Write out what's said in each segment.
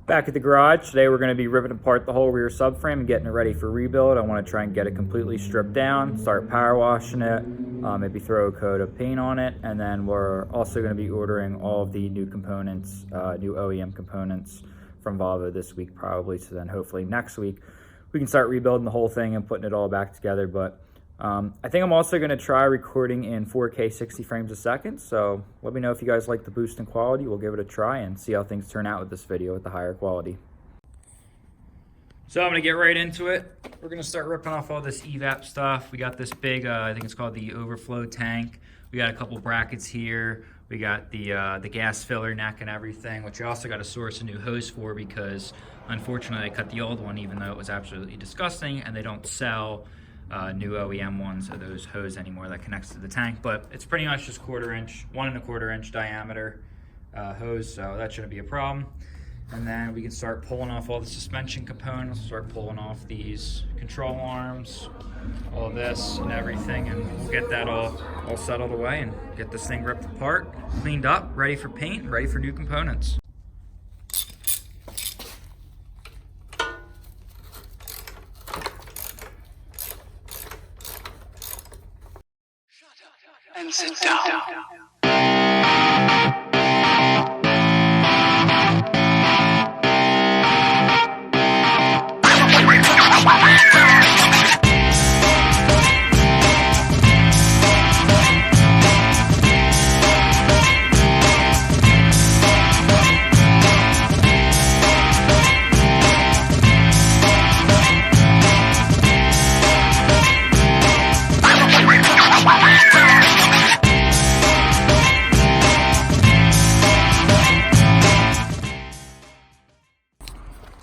Back at the garage, today we're going to be ripping apart the whole rear subframe and getting it ready for rebuild. I want to try and get it completely stripped down, start power washing it, maybe throw a coat of paint on it, and then we're also going to be ordering all of the new components, new OEM components from Volvo this week probably, so then hopefully next week we can start rebuilding the whole thing and putting it all back together. But I think I'm also going to try recording in 4K 60 frames a second, so let me know if you guys like the boost in quality. We'll give it a try and see how things turn out with this video with the higher quality. So I'm going to get right into it. We're going to start ripping off all this evap stuff. We got this big, I think it's called the overflow tank. We got a couple brackets here. We got the gas filler neck and everything, which you also got to source a new hose for because unfortunately I cut the old one even though it was absolutely disgusting, and they don't sell new OEM ones of those hose anymore that connects to the tank. But it's pretty much just 1¼ inch diameter hose, so that shouldn't be a problem. And then we can start pulling off all the suspension components, start pulling off these control arms, all this and everything, and we'll get that all settled away and get this thing ripped apart, cleaned up, ready for paint, ready for new components. And sit down.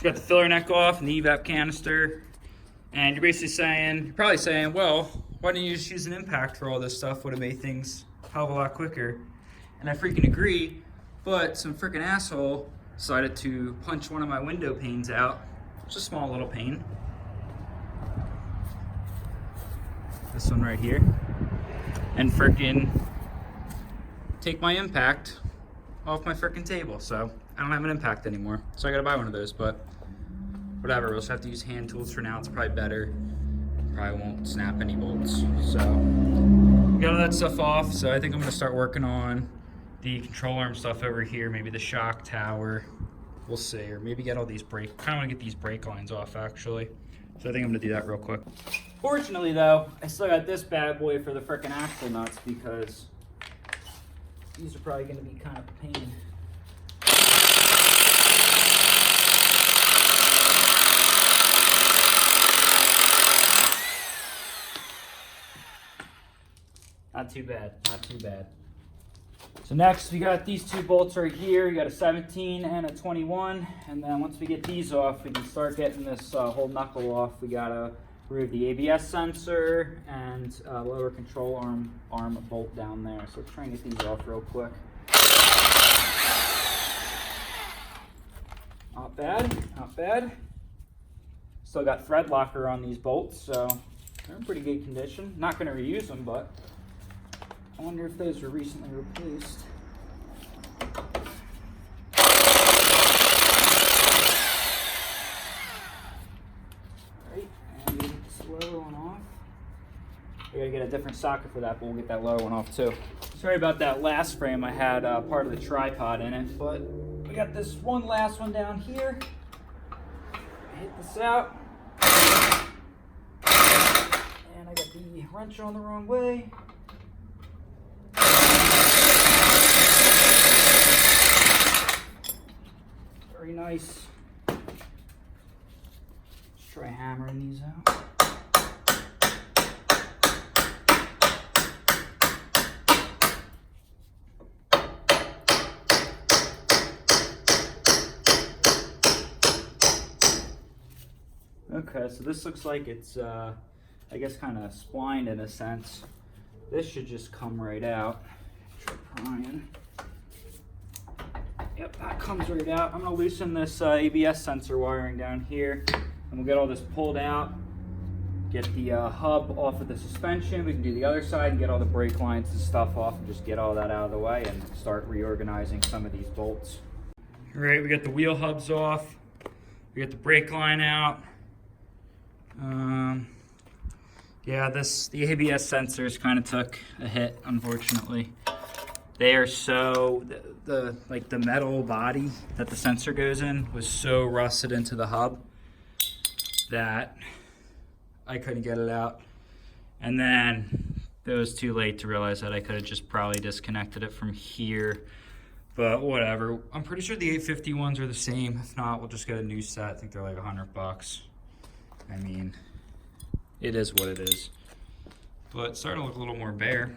Got the filler neck off and the evap canister, and you're probably saying, well, why didn't you just use an impact for all this stuff? Would have made things a hell of a lot quicker. And I freaking agree, but some freaking asshole decided to punch one of my window panes out. It's a small little pane. This one right here. And freaking take my impact off my freaking table. So I don't have an impact anymore. So I gotta buy one of those, but whatever, we'll just have to use hand tools for now. It's probably better. Probably won't snap any bolts. So got all that stuff off. So I think I'm gonna start working on the control arm stuff over here, maybe the shock tower. We'll see, or maybe get all these kinda wanna get these brake lines off actually. So I think I'm gonna do that real quick. Fortunately though, I still got this bad boy for the frickin' axle nuts because these are probably gonna be kind of a pain. Not too bad, not too bad. So next we got these two bolts right here. We got a 17 and a 21. And then once we get these off, we can start getting this whole knuckle off. We gotta remove the ABS sensor and lower control arm bolt down there. So let's try and get these off real quick. Not bad, not bad. Still got thread locker on these bolts, so they're in pretty good condition. Not gonna reuse them, but I wonder if those were recently replaced. Alright, and get this lower one off. We gotta get a different socket for that, but we'll get that lower one off too. Sorry about that last frame. I had part of the tripod in it, but we got this last one down here. Hit this out. And I got the wrench on the wrong way. Very nice. Let's try hammering these out. Okay, so this looks like it's, I guess, kind of splined in a sense. This should just come right out. Try prying. Yep, that comes right out. I'm gonna loosen this ABS sensor wiring down here, and we'll get all this pulled out, get the hub off of the suspension. We can do the other side and get all the brake lines and stuff off and just get all that out of the way and start reorganizing some of these bolts. All right, we got the wheel hubs off. We got the brake line out. Yeah, the ABS sensors kind of took a hit, unfortunately. They are so, the metal body that the sensor goes in was so rusted into the hub that I couldn't get it out. And then it was too late to realize that I could have just probably disconnected it from here. But whatever. I'm pretty sure the 850 ones are the same. If not, we'll just get a new set. I think they're like $100. I mean, it is what it is. But it's starting to look a little more bare.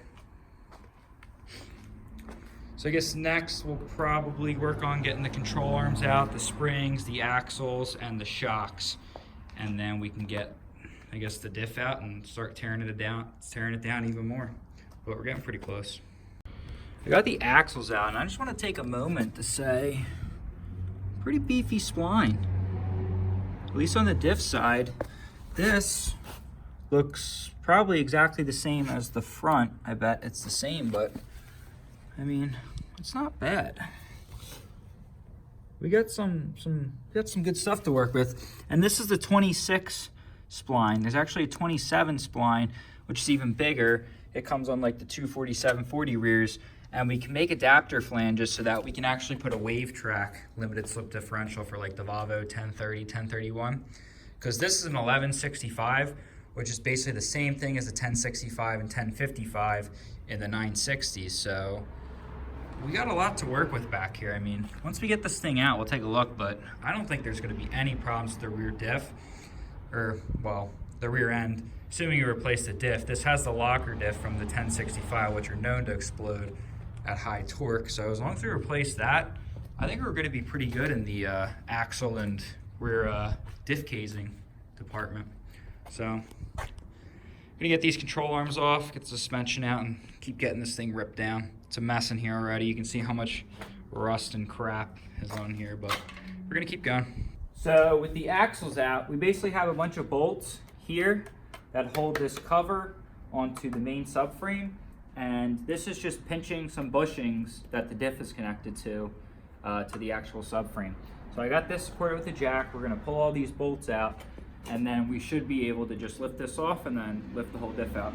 So I guess next we'll probably work on getting the control arms out, the springs, the axles, and the shocks. And then we can get, I guess, the diff out and start tearing it down even more. But we're getting pretty close. I got the axles out, and I just want to take a moment to say, pretty beefy spline. At least on the diff side. This looks probably exactly the same as the front. I bet it's the same, but I mean, it's not bad. We got some good stuff to work with. And this is the 26 spline. There's actually a 27 spline, which is even bigger. It comes on like the 247/40 rears, and we can make adapter flanges so that we can actually put a wave track limited slip differential for like the Volvo 1030, 1031. Because this is an 1165, which is basically the same thing as the 1065 and 1055 in the 960s. So we got a lot to work with back here. I mean, once we get this thing out, we'll take a look, but I don't think there's gonna be any problems with the rear diff, or, well, the rear end, assuming you replace the diff. This has the locker diff from the 1065, which are known to explode at high torque. So as long as we replace that, I think we're gonna be pretty good in the axle and rear diff casing department. So I'm gonna get these control arms off, get the suspension out, and keep getting this thing ripped down. It's a mess in here already. You can see how much rust and crap is on here, but we're gonna keep going. So with the axles out, we basically have a bunch of bolts here that hold this cover onto the main subframe, and this is just pinching some bushings that the diff is connected to the actual subframe. So I got this supported with a jack. We're gonna pull all these bolts out, and then we should be able to just lift this off and then lift the whole diff out.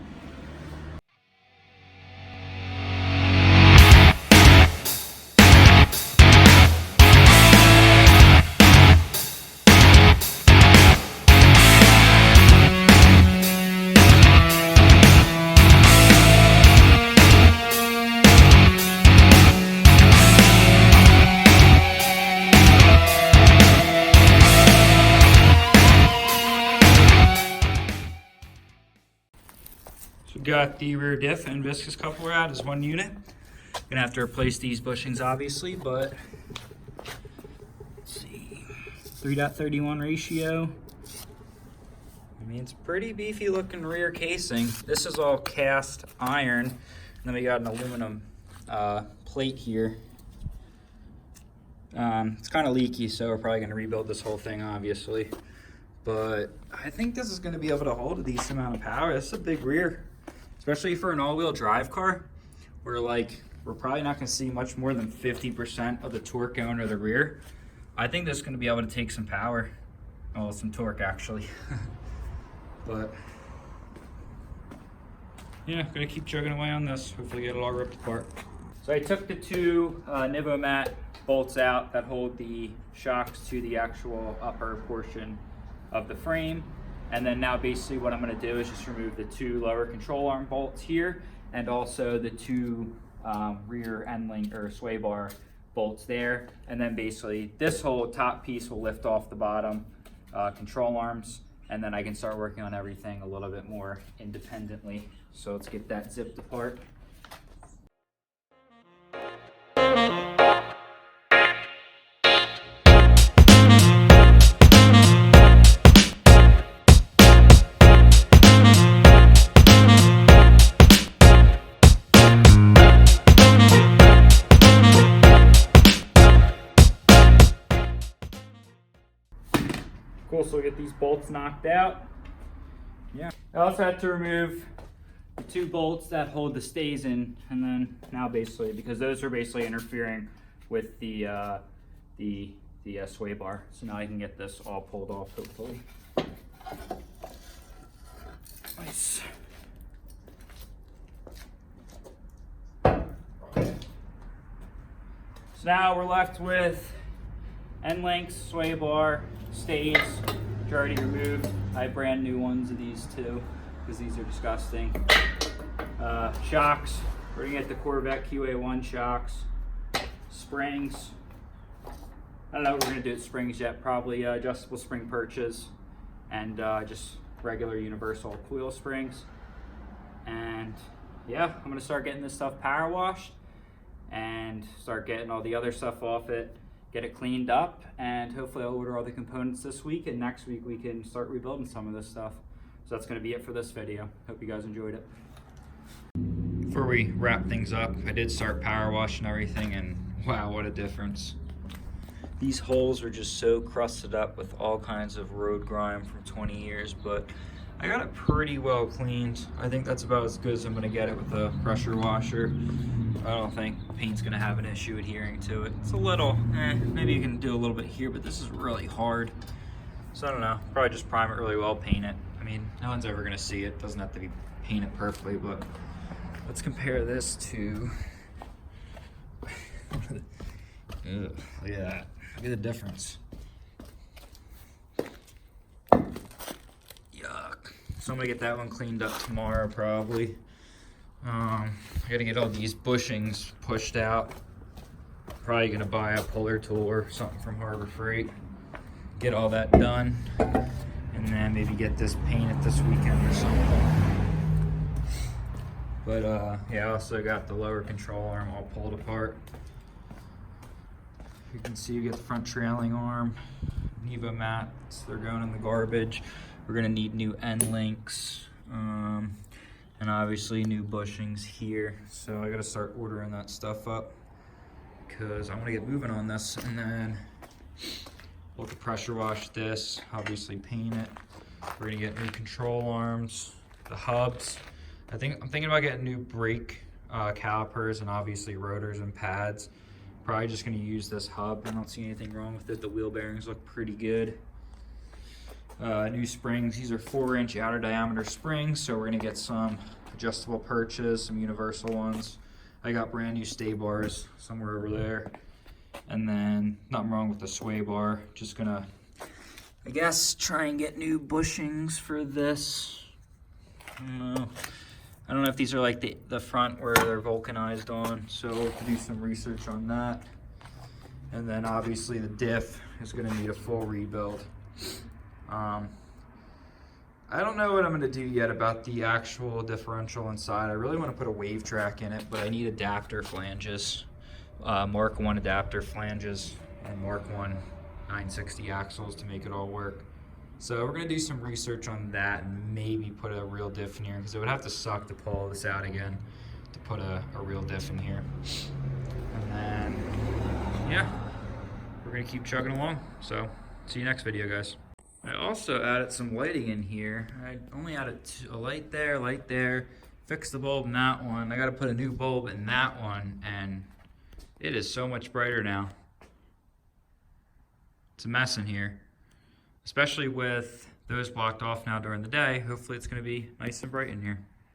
Got the rear diff and viscous coupler out as one unit. Gonna have to replace these bushings obviously, but let's see, 3.31 ratio. I mean, it's pretty beefy looking rear casing. This is all cast iron, and then we got an aluminum plate here. It's kind of leaky, so we're probably gonna rebuild this whole thing obviously, but I think this is gonna be able to hold a decent amount of power. This is a big rear. Especially for an all-wheel drive car, where we're probably not gonna see much more than 50% of the torque going to the rear. I think this is gonna be able to take some power. Oh, some torque actually. But yeah, gonna keep chugging away on this. Hopefully get it all ripped apart. So I took the two Nivomat bolts out that hold the shocks to the actual upper portion of the frame. And then now basically what I'm gonna do is just remove the two lower control arm bolts here, and also the two rear end link or sway bar bolts there. And then basically this whole top piece will lift off the bottom control arms, and then I can start working on everything a little bit more independently. So let's get that zipped apart. Cool, so we'll get these bolts knocked out. Yeah. I also had to remove the two bolts that hold the stays in, and then now basically, because those are basically interfering with the the sway bar. So now I can get this all pulled off, hopefully. Nice. So now we're left with end links, sway bar, stays, which are already removed. I have brand new ones of these too, because these are disgusting. Shocks, we're gonna get the Corvette QA1 shocks. Springs, I don't know what we're gonna do with springs yet, probably adjustable spring perches and just regular universal coil springs. And yeah, I'm gonna start getting this stuff power washed and start getting all the other stuff off it, get it cleaned up, and hopefully I'll order all the components this week, and next week we can start rebuilding some of this stuff. So that's gonna be it for this video. Hope you guys enjoyed it. Before we wrap things up, I did start power washing everything, and wow, what a difference. These holes are just so crusted up with all kinds of road grime from 20 years, but I got it pretty well cleaned. I think that's about as good as I'm gonna get it with a pressure washer. I don't think paint's gonna have an issue adhering to it. It's a little, maybe you can do a little bit here, but this is really hard. So I don't know, probably just prime it really well, paint it. I mean, no one's ever gonna see it. Doesn't have to be painted perfectly, but let's compare this to, ugh, look at that. Look at the difference. Yuck. So I'm gonna get that one cleaned up tomorrow probably. I gotta get all these bushings pushed out. Probably gonna buy a puller tool or something from Harbor Freight. Get all that done. And then maybe get this painted this weekend or something. But yeah, I also got the lower control arm all pulled apart. You can see you get the front trailing arm, Nevo mats, they're going in the garbage. We're gonna need new end links, and obviously new bushings here. So I gotta start ordering that stuff up because I wanna get moving on this, and then we'll have to pressure wash this, obviously paint it. We're gonna get new control arms, the hubs. I'm thinking about getting new brake calipers and obviously rotors and pads. Probably just gonna use this hub. I don't see anything wrong with it. The wheel bearings look pretty good. New springs. These are 4-inch outer diameter springs, so we're gonna get some adjustable perches, some universal ones. I got brand new stay bars somewhere over there. And then nothing wrong with the sway bar. Just gonna, I guess, try and get new bushings for this. I don't know if these are like the front where they're vulcanized on, so we'll have to do some research on that. And then obviously the diff is gonna need a full rebuild. I don't know what I'm gonna do yet about the actual differential inside. I really wanna put a wave track in it, but I need adapter flanges. Mark 1 adapter flanges and Mark 1 960 axles to make it all work. So we're gonna do some research on that and maybe put a real diff in here, because it would have to suck to pull this out again to put a real diff in here. And then, yeah, we're gonna keep chugging along. So see you next video, guys. I also added some lighting in here. I only added a light there, fixed the bulb in that one. I gotta put a new bulb in that one, and it is so much brighter now. It's a mess in here, especially with those blocked off now during the day. Hopefully it's gonna be nice and bright in here.